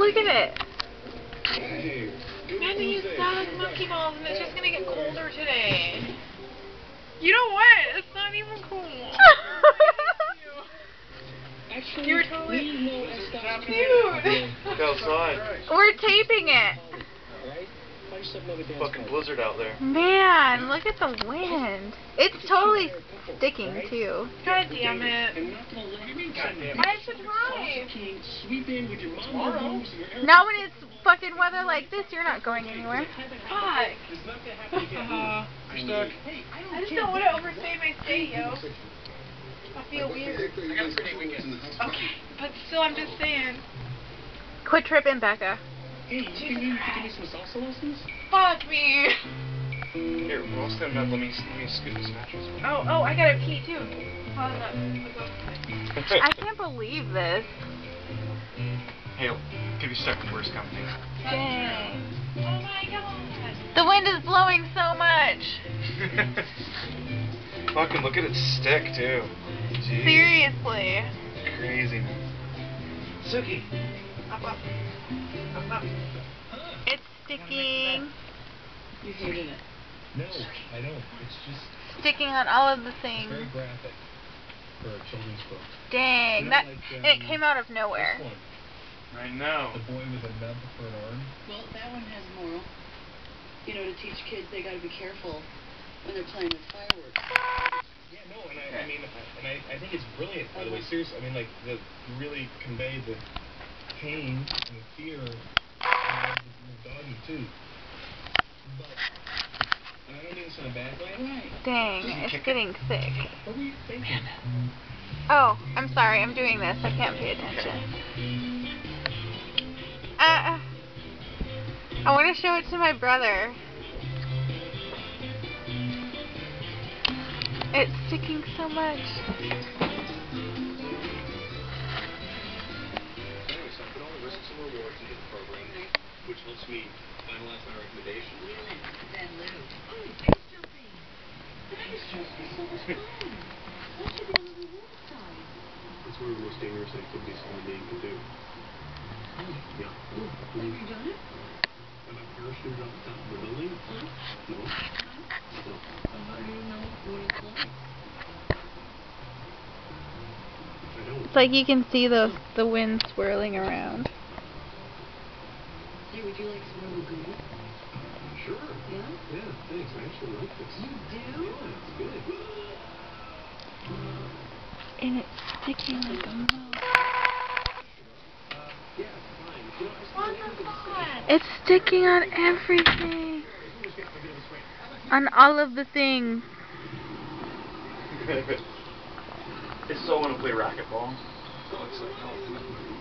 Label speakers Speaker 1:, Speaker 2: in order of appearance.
Speaker 1: look at it.
Speaker 2: Man, these dog monkey balls, and it's just gonna get colder today. You know what? It's not even cool.
Speaker 3: Actually,
Speaker 2: You were totally
Speaker 3: cute.
Speaker 4: Look outside.
Speaker 1: We're taping it.
Speaker 4: Fucking blizzard out there.
Speaker 1: Man, look at the wind. It's totally sticking too.
Speaker 2: God damn it. I have to drive.
Speaker 1: Not when it's fucking weather like this, you're not going anywhere.
Speaker 2: Fuck.
Speaker 4: You're stuck.
Speaker 2: I just don't want to overstay my stay, yo. I feel weird.
Speaker 4: I got a 3-day weekend.
Speaker 2: Okay, but still, I'm just saying.
Speaker 1: Quit tripping, Becca.
Speaker 3: Hey, you think you could give me some salsa lessons?
Speaker 2: Fuck me.
Speaker 4: Here, we'll stand up. Let me scoot this mattress.
Speaker 2: Oh, I gotta pee too. Hold on.
Speaker 1: I can't believe this.
Speaker 4: Hey, I'll give you stuck with worst company.
Speaker 1: Dang.
Speaker 2: Oh my god.
Speaker 1: The wind is blowing so much.
Speaker 4: Fucking look at it stick, too. Jeez.
Speaker 1: Seriously.
Speaker 4: Crazy, man. Suki.
Speaker 2: Up.
Speaker 1: It's sticking.
Speaker 3: You hated it. No, I don't. It's just
Speaker 1: Sticking on all of the
Speaker 3: very
Speaker 1: things.
Speaker 3: graphic for a children's book.
Speaker 1: Dang.
Speaker 3: You know,
Speaker 1: That
Speaker 3: like,
Speaker 1: and it came out of nowhere.
Speaker 3: This one,
Speaker 4: I know.
Speaker 3: the boy with a nub for an arm.
Speaker 5: Well, that one has moral. You know, to teach kids they gotta be careful when they're playing with fireworks.
Speaker 3: Yeah, no, and I think it's brilliant, by the way. Seriously, I mean, like, you really convey the pain and the fear of the doggy, too. But, and I don't mean this in a bad way.
Speaker 5: Right.
Speaker 1: Dang, it's getting thick.
Speaker 3: What were you thinking?
Speaker 1: Oh, I'm sorry, I'm doing this. I can't pay attention. I want to show it to my brother. It's sticking so much.
Speaker 4: Anyway, so I put all the risks and rewards into the program, which helps me finalize my recommendation.
Speaker 5: Then Lou.
Speaker 6: Oh, base jumping. That is just so much fun. What should be on the reward side?
Speaker 4: It's one of the most dangerous activities a human being can do. Yeah.
Speaker 6: Have you done it?
Speaker 4: Have I parachuted off the top of a building? No. No.
Speaker 6: How do you know what it's like?
Speaker 4: I don't.
Speaker 1: It's like you can see the wind swirling around.
Speaker 6: Hey, would you like some rubber goodie?
Speaker 4: Sure.
Speaker 6: Yeah?
Speaker 4: Yeah, thanks. I actually like this.
Speaker 6: You do?
Speaker 4: Yeah, it's good.
Speaker 1: And it's sticking like a mouth.
Speaker 4: Yeah, fine. You know,
Speaker 2: What the fuck?
Speaker 1: It's sticking on everything. On all of the things.
Speaker 4: It's so want to play racquetball. So it's like, oh.